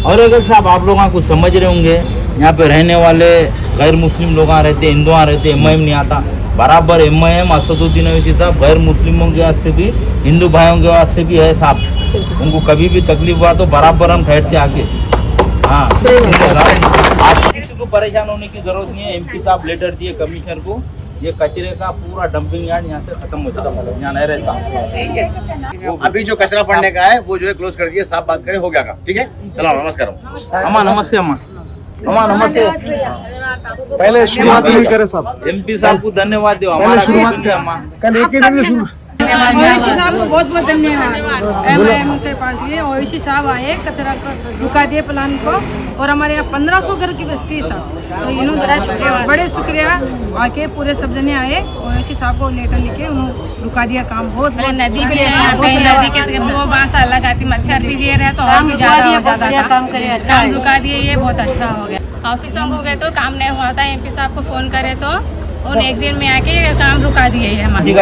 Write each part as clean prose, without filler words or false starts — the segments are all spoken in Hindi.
और एक साहब आप लोग कुछ समझ रहे होंगे, यहाँ पे रहने वाले गैर मुस्लिम लोग रहते, हिंदू रहते, एमआईएम नहीं आता बराबर। एमआईएम असदुद्दीन ओवैसी साहब गैर मुस्लिमों के वास्ते भी, हिंदू भाइयों के वास्ते भी है साहब। उनको कभी भी तकलीफ हुआ तो बराबर हम बैठते आके। हाँ, आप किसी को परेशान होने की जरूरत नहीं है। एमपी साहब लेटर दिए कमिश्नर को, ये कचरे का पूरा डंपिंग यार्ड यहाँ से खत्म हो जाता है, यहाँ नहीं रहता। अभी जो कचरा पड़ने का है वो जो है क्लोज कर दिए, साफ बात करें, हो गया काम। ठीक है, चलो नमस्कार। अम्मा नमस्ते, अम्मा अम्मा नमस्ते। पहले शुरुआत नहीं करे साहब, एमपी साहब को धन्यवाद दो, हमारा अम्मा कल एक ही दिन में शुरू। ओवैसी साहब को बहुत बहुत धन्यवाद। एमआईएम के पार्टी है, ओवैसी साहब आए, कचरा को रुका दिए प्लान को, और हमारे यहाँ 1500 घर की बस्ती है साहब, तो इन्होंने बड़े शुक्रिया आके पूरे सब जने आए, ओवैसी साहब को लेटर लिखे, उन्होंने रुका दिया काम। बहुत नदी भी नदी के 2 बांस अलग आती, मच्छर भी गिर रहे तो और भी ज्यादा हो जाता था। काम रुका दिए, ये बहुत अच्छा हो गया। ऑफिसों को गए तो काम नहीं हुआ था, एमपी साहब को फोन करे तो उन एक दिन में आके काम रुका दिए है हमारे।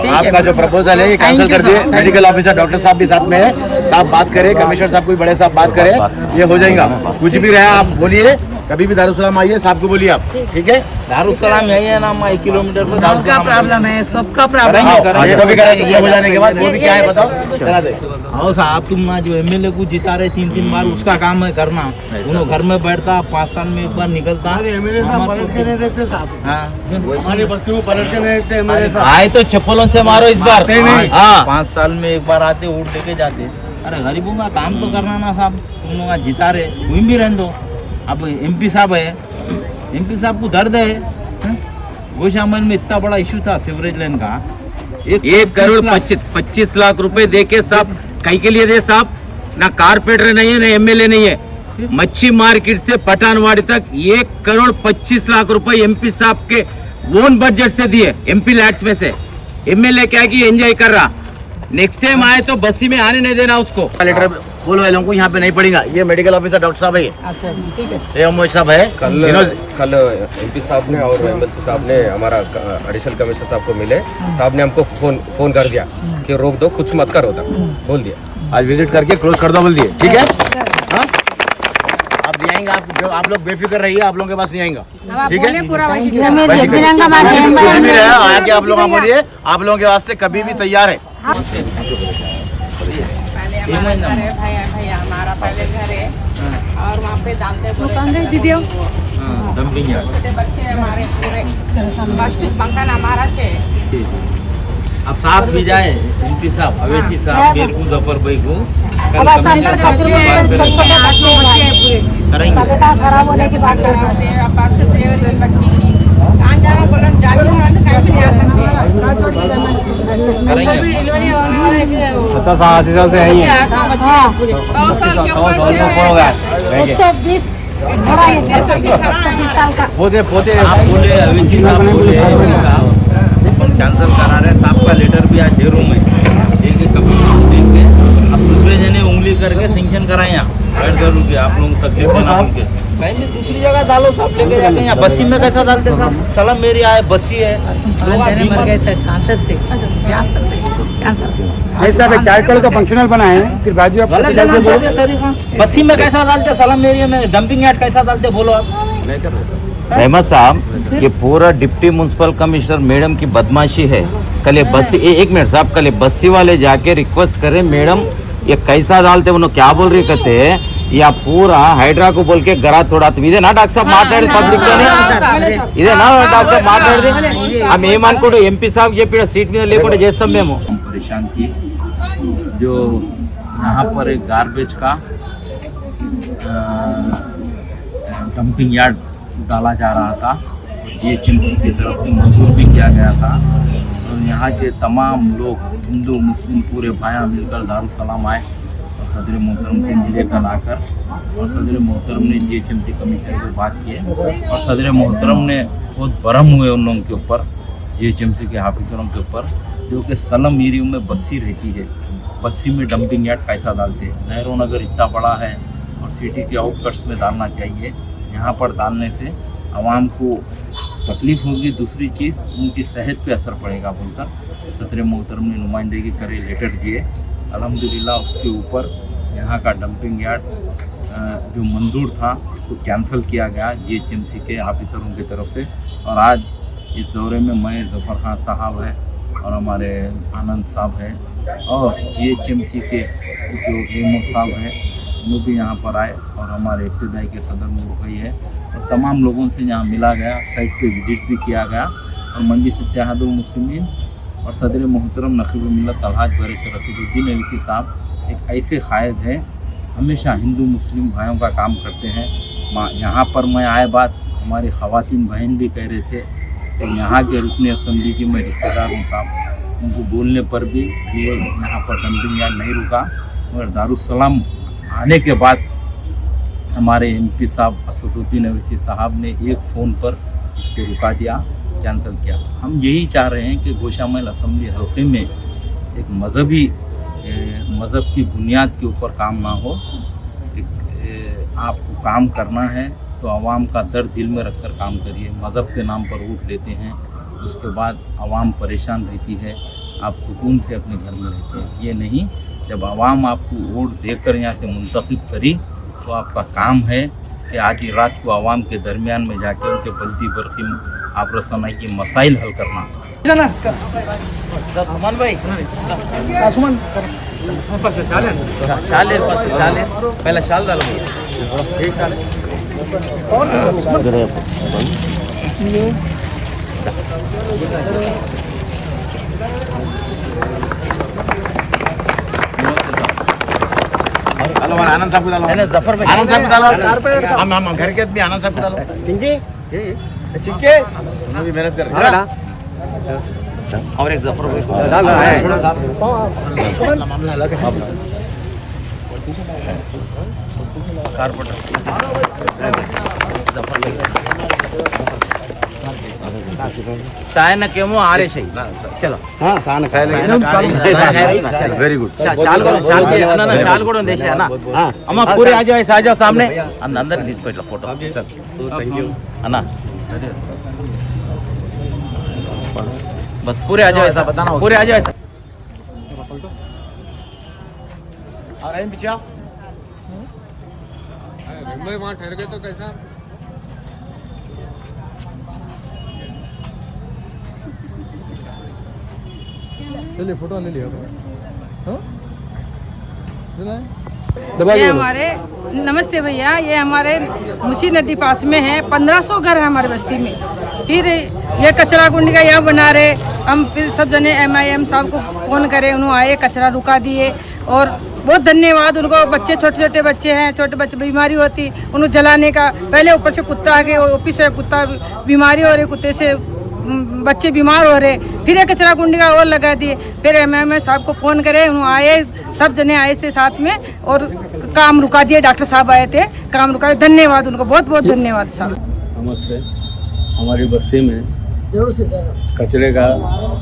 आपका जो प्रपोजल है ये कैंसिल कर दिए। मेडिकल ऑफिसर डॉक्टर साहब भी साथ में है, साहब बात करें, कमिश्नर साहब कोई बड़े साहब बात करें, ये हो जाएगा। कुछ भी रहा आप बोलिए, कभी भी दारुसलाम आइए, साहब को बोलिए आप। ठीक है, दारुसलाम यही है ना, 1 किलोमीटर पर सबका प्रॉब्लम है, सबका प्रॉब्लम ये हो जाने के बाद वो भी क्या है बताओ, चला दे। हाँ साहब, तुम ना जो एमएलए को जिता रहे 3-3 बार, उसका काम है करना। उन्होंने घर में बैठता, 5 साल में एक बार निकलता। आए तो चप्पलों से मारो इस बार। 5 साल में एक बार आते, वोट लेके जाते। अरे गरीबों का काम तो करना ना साहब, तुम लोग जिता रहे, वहीं भी रहने दो। अब एमपी साहब है, एमपी साहब को दर्द है। गोशामल में इतना बड़ा इशू था सीवरेज लाइन का, 1 करोड़ 25 लाख रुपए दे के साहब कई के लिए दे साहब, ना कारपेंटर नहीं है ना एमएलए नहीं है। मच्छी मार्केट से पठानवाड़ी तक 1 करोड़ 25 लाख रुपए एमपी साहब के ओन बजट से दिए, एमपी लैट्स में से। एमएलए क्या की एंजॉय कर रहा, नेक्स्ट टाइम आए तो बस्सी में आने नहीं देना उसको। लेटर बोल वालों को यहाँ पे नहीं पड़ेगा। ये मेडिकल ऑफिसर डॉक्टर साहब है, ये अमोज साहब है। कल एमपी साहब ने और एमएलसी साहब ने हमारा एडिशनल कमिश्नर साहब को मिले, साहब ने हमको फोन कर दिया कि रोक दो, कुछ मत करो, बोल दिया। आज विजिट करके क्लोज कर दो बोल दिए। ठीक है, हाँ आप नहीं आएंगे, आप लोग बेफिक्र रहिए, आप लोगों के पास नहीं आएंगा। ठीक है, कुछ भी रहे आके आप लोग बोलिए, आप लोगों के वास्ते कभी भी तैयार है। भैया हमारा पहले घर है और वहाँ पे जानते दीदी डंपिंग यार्ड, छोटे बच्चे हमारे पूरे पंखा हमारा है। अब साहब भी जाए, एमपी साहब, अवैसी साहब, मेरे को, जफर भाई को करेंगे। खराब होने की बात कैंसिल करा रहे साहब का लेटर भी आज ढेरों में देख के अब दूसरे जने उंगली करके सेंक्शन कराए। यहाँ रुपये आप लोगों को तकलीफ देना उनके, पहले दूसरी जगह डालो साहब, लेके जाके यहाँ बस्सी में कैसा डालते साहब? सलाम मेरी आए, बस्सी है साहब, 4 करोड़ का फंक्शनल बनाए हैं, फिर बाजू आप बस्सी में कैसा डालते? सलाम एरिया में डंपिंग यार्ड कैसा डालते बोलो आप? रहमत साहब, ये पूरा डिप्टी म्युनिसिपल कमिश्नर मैडम की बदमाशी है। कल ये बस्सी, 1 मिनट साहब, कल ये बस्सी वाले जाके रिक्वेस्ट करें, मैडम ये कैसा डालते, उन्होंने क्या बोल रही कहते या पूरा हाइड्रा को बोल के गरा थोड़ाते इधे ना डॉक्टर साहब माట్లాడి పబ్లిక్ తోనే ఇదే నా డాక్టర్ సాబ్ మాట్లాడితే हम ఏమనుకుంటూ ఎంపీ సాబ్ చెప్పిన సీట్ మీద లేకుండా చేస్తాం మేము। परेशान थी जो यहाँ पर एक गार्बेज का डंपिंग यार्ड डाला जा रहा था, जीएचएमसी की तरफ से मंजूर भी किया गया था। और यहाँ के तमाम लोग, हिंदू मुस्लिम पूरे भाइयाँ मिलकर दारुसलाम आए और सदर मोहतरम से मिले कल आकर, और सदर मोहतरम ने जीएचएमसी कमिश्नर को बात किए और सदर मोहतरम ने बहुत बरहम हुए उन लोगों के ऊपर, जीएचएमसी के ऑफिसरों के ऊपर, जो कि सलम एरियो में बस्सी रहती है, बस्सी में डंपिंग यार्ड कैसा डालते हैं? नेहरू नगर इतना बड़ा है और सिटी के आउटकट्स में डालना चाहिए, यहाँ पर डालने से आवाम को तकलीफ होगी, दूसरी चीज़ उनकी सेहत पे असर पड़ेगा बोलकर सदर मोहतरम ने नुमाइंदगी करे, लेटर दिए। अल्हम्दुलिल्लाह उसके ऊपर यहाँ का डंपिंग यार्ड जो मंजूर था उसको कैंसिल किया गया जीएचएमसी के ऑफिसरों की तरफ से। और आज इस दौरे में मैं ज़फ़र खान साहब है और हमारे आनंद साहब है और जीएचएमसी के जो एमओ साहब हैं वो भी यहाँ पर आए और हमारे इब्तिदाई के सदर नूर भाई है और तमाम लोगों से यहाँ मिला गया, साइट पे विजिट भी किया गया। और मजलिस इत्तेहादुल मुस्लिमीन और सदर मोहतरम नक़ीब मिल्लत अलहाज बैरिस्टर रशीदुद्दीन अवीसी साहब एक ऐसे कायद हैं, हमेशा हिंदू मुस्लिम भाइयों का काम करते हैं। यहाँ पर मैं आए बात हमारी ख़वातीन बहन भी कह रहे थे कि यहाँ के रुकन असम्बली की मैं रिश्तेदार हूँ साहब, उनको बोलने पर भी ये यहाँ पर डंपिंग यार्ड नहीं रुका। मगर दारुस्सलाम आने के बाद हमारे एमपी साहब असदुद्दीन अवीसी साहब ने एक फ़ोन पर इसको रुका दिया, कैंसिल किया। हम यही चाह रहे हैं कि गोशामैल असम्बली हल्के में एक मज़हब की बुनियाद के ऊपर काम ना हो। आपको काम करना है तो आवाम का दर्द दिल में रखकर काम करिए। मज़हब के नाम पर वोट लेते हैं, उसके बाद आवाम परेशान रहती है, आप सुकून से अपने घर में रहते हैं। ये नहीं, जब आवाम आपको वोट देकर यहाँ से मुंतखब करी तो आपका काम है कि आधी रात को आवाम के दरमियान में जाके उनके बल्दी बरकी आप रसनाई की मसाइल हल करना। सुमन भाई सुमन शाल पहले शाल डालो भैया। हेलो आनंद साहब को डालो, जफर भाई आनंद साहब को डालो, हम घर के आदमी आनंद साहब को डालो। चिंके उन्होंने भी मेहनत कर रहा है। और एक जफर भाई छोड़ो साहब, मामला अलग है। सायन केमो आरे सही चलो हाँ सायन वेरी गुड। शाल को देश है ना अम्मा पूरे आ जाओ सामने अंदर तीसको फोटो थैंक यू अन्ना बस पूरे आ जाओ ऐसा बताना, पूरे आ जाओ ऐसा। वहाँ ठहर गए तो कैसा? ले फोटो ले लिया। ये हमारे नमस्ते भैया, ये हमारे मुसी नदी पास में है, 1500 घर है हमारे बस्ती में। फिर ये कचरा कुंडी का यहाँ बना रहे, हम फिर सब जने MIM साहब को फ़ोन करे, उन्होंने आए कचरा रुका दिए और बहुत धन्यवाद उनको। बच्चे छोटे छोटे बच्चे हैं, छोटे बच्चे बीमारी होती उन्हें जलाने का, पहले ऊपर से कुत्ता आ गए, ऑफिस से कुत्ता बीमारी हो रही, कुत्ते से बच्चे बीमार हो रहे, फिर एक कचरा कुंडी का और लगा दिए। फिर MIM साहब को फ़ोन करे, उन्होंने आए, सब जने आए थे साथ में और काम रुका दिए। डॉक्टर साहब आए थे, काम रुका। धन्यवाद उनको, बहुत बहुत धन्यवाद साहब। नमस्ते। हमारी बस्ती में कचरे का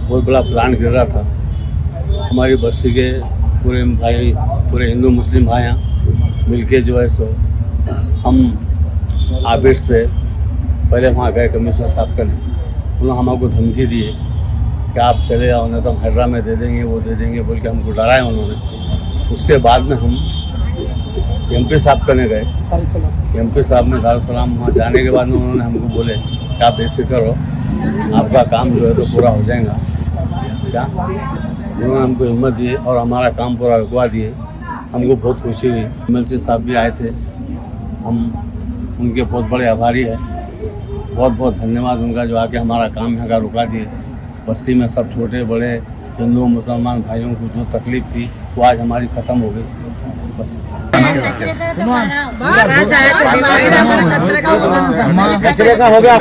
बहुत बड़ा प्लांट गिर रहा था। हमारी बस्ती के पूरे भाई, पूरे हिंदू मुस्लिम भाइयाँ मिलके जो है सो हम आबिर्स पे पहले वहाँ गए कमिश्नर साहब का, उन्होंने हमको धमकी दिए कि आप चले जाओ ना तो हम हैदरा में दे देंगे, वो दे देंगे बोल के हमको डराए उन्होंने। उसके बाद में हम MP साहब करने गए। MP साहब ने दारुस्सलाम वहाँ जाने के बाद में उन्होंने हमको बोले कि आप बेफिक्र हो, आपका काम जो है तो पूरा हो जाएगा। क्या उन्होंने हमको हिम्मत दी और हमारा काम पूरा रुकवा दिए। हमको बहुत खुशी हुई। MLC साहब भी आए थे, हम उनके बहुत बड़े आभारी हैं। बहुत बहुत धन्यवाद उनका जो आके हमारा काम यहाँ का रुका दिए। बस्ती में सब छोटे बड़े हिंदू मुसलमान भाइयों को जो तकलीफ थी वो आज हमारी ख़त्म हो गई। बस कचरे का हो गया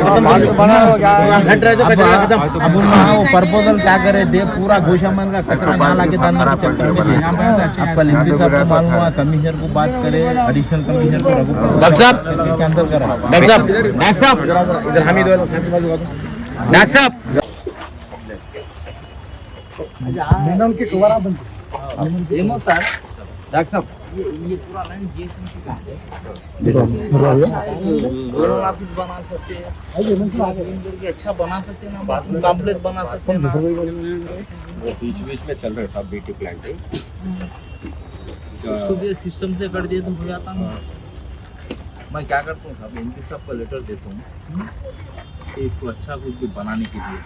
घट रहे थे खत्म। अब वो प्रपोजल क्या करे दे पूरा गोशामैल का कचरा यहाँ लाके डालने के चक्कर में आपका MP साहब को मालूम हुआ, कमिश्नर को बात करे, एडिशनल कमिश्नर को डॉक्टर साहब कैंसिल करा। डॉक्टर साहब इधर हम ही दो डॉक्टर साहब मैडम के कवरा बंद एमओ सर डॉक्टर साहब ये पूरा लाइन जीएसएमसी का है। ऑफिस बना सकते हैं, अच्छा बना सकते हैं ना, कॉम्प्लेक्स बना सकते हैं। वो बीच में चल रहे सब BT प्लांट उसको भी एक सिस्टम से कर दिए तो हो जाता ना। मैं क्या करता हूँ साहब, एमपी साहब को लेटर देता हूँ कि इसको अच्छा कुछ भी बनाने के लिए